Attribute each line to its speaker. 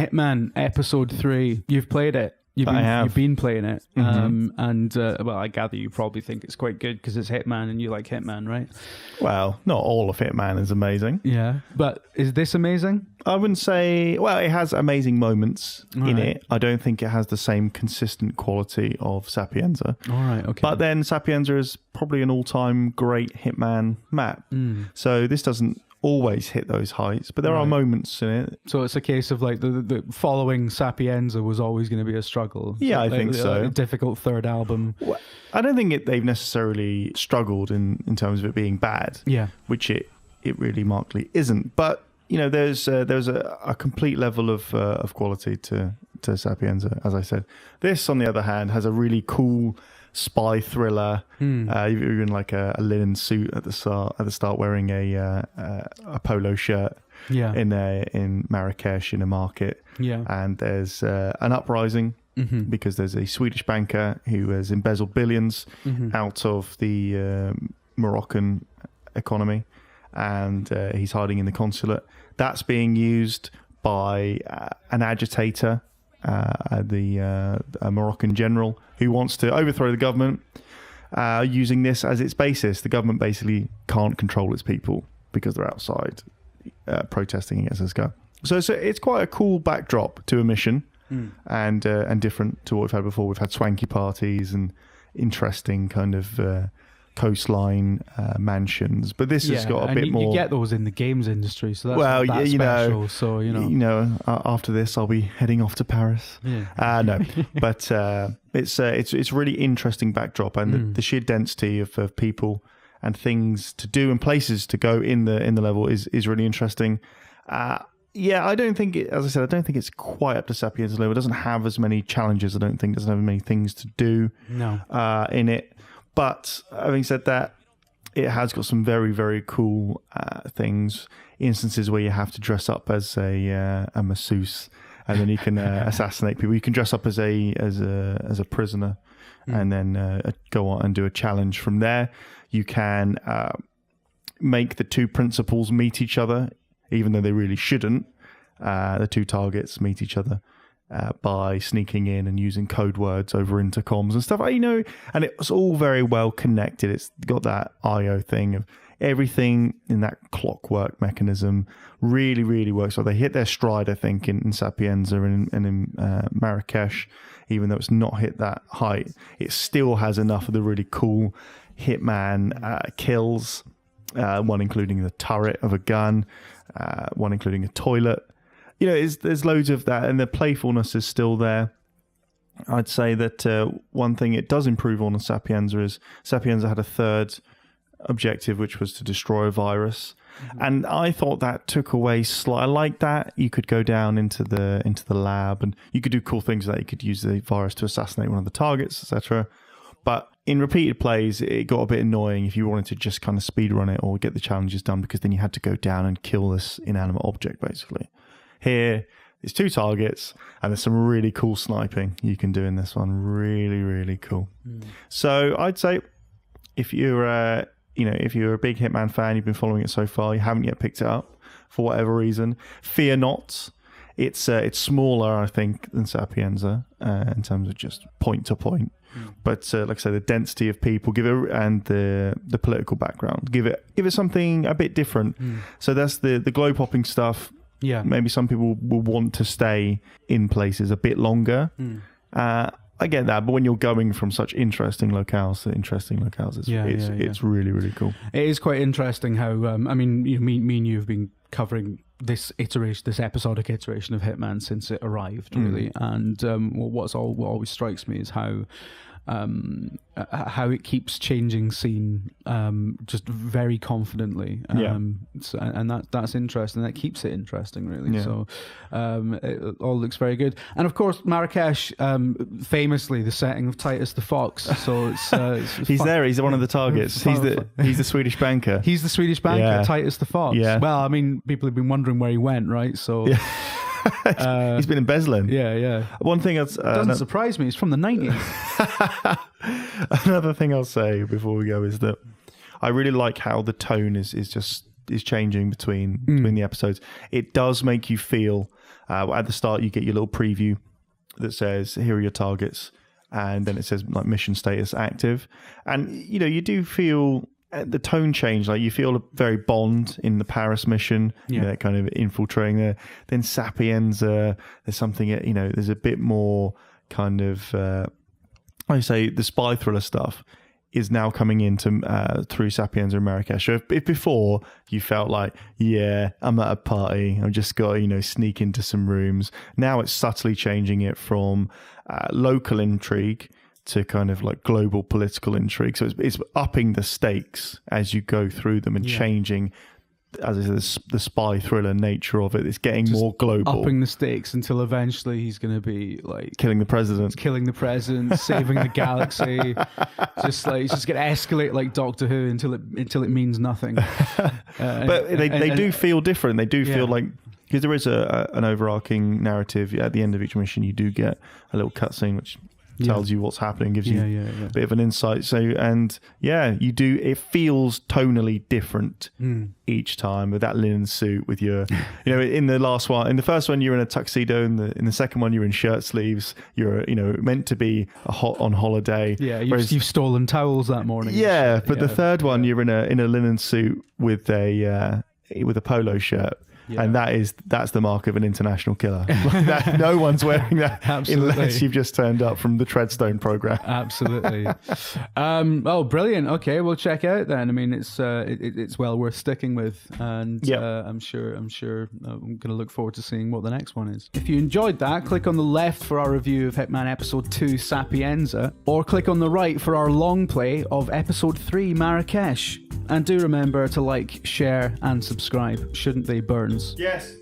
Speaker 1: Hitman Episode 3. You've played it.
Speaker 2: I have.
Speaker 1: You've been playing it.
Speaker 2: Mm-hmm.
Speaker 1: Well, I gather you probably think it's quite good because it's Hitman and you like Hitman, right?
Speaker 2: Well, not all of Hitman is amazing.
Speaker 1: Yeah. But is this amazing?
Speaker 2: I wouldn't say... Well, it has amazing moments in it. I don't think it has the same consistent quality of Sapienza.
Speaker 1: All right, okay.
Speaker 2: But then Sapienza is probably an all-time great Hitman map. So this doesn't always hit those heights, but there are moments in it.
Speaker 1: So it's a case of like the following Sapienza was always going to be a struggle.
Speaker 2: Yeah, I think so.
Speaker 1: A difficult third album.
Speaker 2: Well, I don't think they've necessarily struggled in terms of it being bad.
Speaker 1: Yeah.
Speaker 2: Which it really markedly isn't. But, you know, there's a complete level of quality to Sapienza, as I said. This, on the other hand, has a really cool spy thriller. Even like a linen suit at the start, wearing a polo shirt.
Speaker 1: Yeah.
Speaker 2: In Marrakesh in a market.
Speaker 1: Yeah.
Speaker 2: And there's an uprising because there's a Swedish banker who has embezzled billions out of the Moroccan economy, and he's hiding in the consulate. That's being used by an agitator, a Moroccan general who wants to overthrow the government, using this as its basis. The government basically can't control its people because they're outside protesting against this guy. So it's quite a cool backdrop to a mission, and different to what we've had before. We've had swanky parties and interesting kind of coastline mansions, but this has got a bit more. You
Speaker 1: get those in the games industry, so that's not that special. So you know, after this, I'll be heading off to Paris. Yeah. No, but it's really interesting backdrop, and the sheer density of people and things to do and places to go in the level is really interesting. Yeah, I don't think as I said, I don't think it's quite up to Sapienza's level. It doesn't have as many challenges. I don't think it doesn't have many things to do. In it. But having said that, it has got some very, very cool things. Instances where you have to dress up as a masseuse, and then you can assassinate people. You can dress up as a prisoner, and then go on and do a challenge from there. You can make the two principals meet each other, even though they really shouldn't. The two targets meet each other by sneaking in and using code words over intercoms and stuff. And it's all very well connected. It's got that IO thing of everything in that clockwork mechanism really, really works. So they hit their stride, I think, in Sapienza and in Marrakesh. Even though it's not hit that height, it still has enough of the really cool Hitman kills, one including the turret of a gun, one including a toilet. There's loads of that, and the playfulness is still there. I'd say that one thing it does improve on Sapienza is Sapienza had a third objective, which was to destroy a virus. And I thought that took away I like that. You could go down into the lab, and you could do cool things with that. You could use the virus to assassinate one of the targets, etc. But in repeated plays, it got a bit annoying if you wanted to just kind of speed run it or get the challenges done, because then you had to go down and kill this inanimate object, basically. Here, there's two targets, and there's some really cool sniping you can do in this one. Really, really cool. So I'd say if you're a big Hitman fan, you've been following it so far, you haven't yet picked it up for whatever reason, fear not. It's smaller, I think, than Sapienza in terms of just point to point. But like I say, the density of people and the political background give it something a bit different. So that's the globe hopping stuff. Yeah, maybe some people will want to stay in places a bit longer. I get that, but when you're going from such interesting locales to interesting locales, it's really, really cool. It is quite interesting how me and you have been covering this episodic iteration of Hitman since it arrived, really. And what always strikes me is how it keeps changing scene just very confidently, and that's interesting. That keeps it interesting, really. So it all looks very good. And of course, Marrakesh, famously the setting of Titus the Fox. So it's
Speaker 2: he's there. He's one of the targets. He's the Swedish banker.
Speaker 1: He's the Swedish banker, Titus the Fox. Well, I mean, people have been wondering where he went, right? So.
Speaker 2: He's been embezzling. One thing
Speaker 1: doesn't surprise me. He's from the 90s.
Speaker 2: Another thing I'll say before we go is that I really like how the tone is just is changing between the episodes. It does make you feel at the start you get your little preview that says here are your targets, and then it says like mission status active, and you do feel the tone change. Like you feel very Bond in the Paris mission, that kind of infiltrating there. Then Sapienza, there's something there's a bit more kind of I say the spy thriller stuff is now coming into through Sapienza and Marrakesh. So if before you felt like, I'm at a party, I've just got to, sneak into some rooms. Now it's subtly changing it from local intrigue to kind of like global political intrigue. So it's upping the stakes as you go through them and changing, as I said, the spy thriller nature of it. It's getting just more global.
Speaker 3: Upping the stakes until eventually he's going to be like...
Speaker 2: Killing the president,
Speaker 3: saving the galaxy. Just going to escalate like Doctor Who until it means nothing.
Speaker 2: But they do feel different. They do feel like... Because there is an overarching narrative. At the end of each mission, you do get a little cutscene which tells you what's happening, gives you a bit of an insight. So, you do, it feels tonally different each time with that linen suit with your, in the first one, you're in a tuxedo, in the second one, you're in shirt sleeves, you're, meant to be on holiday.
Speaker 3: Yeah. You've stolen towels that morning.
Speaker 2: Yeah. But the third one, you're in a linen suit with a polo shirt. Yeah. And that's the mark of an international killer. No one's wearing that unless you've just turned up from the Treadstone program.
Speaker 3: Absolutely. Brilliant. Okay, we'll check out then. I mean, it's well worth sticking with, and I'm sure I'm going to look forward to seeing what the next one is. If you enjoyed that, click on the left for our review of Hitman Episode 2 Sapienza, or click on the right for our long play of Episode 3 Marrakesh. And do remember to like, share, and subscribe. Shouldn't they, Burns?
Speaker 2: Yes.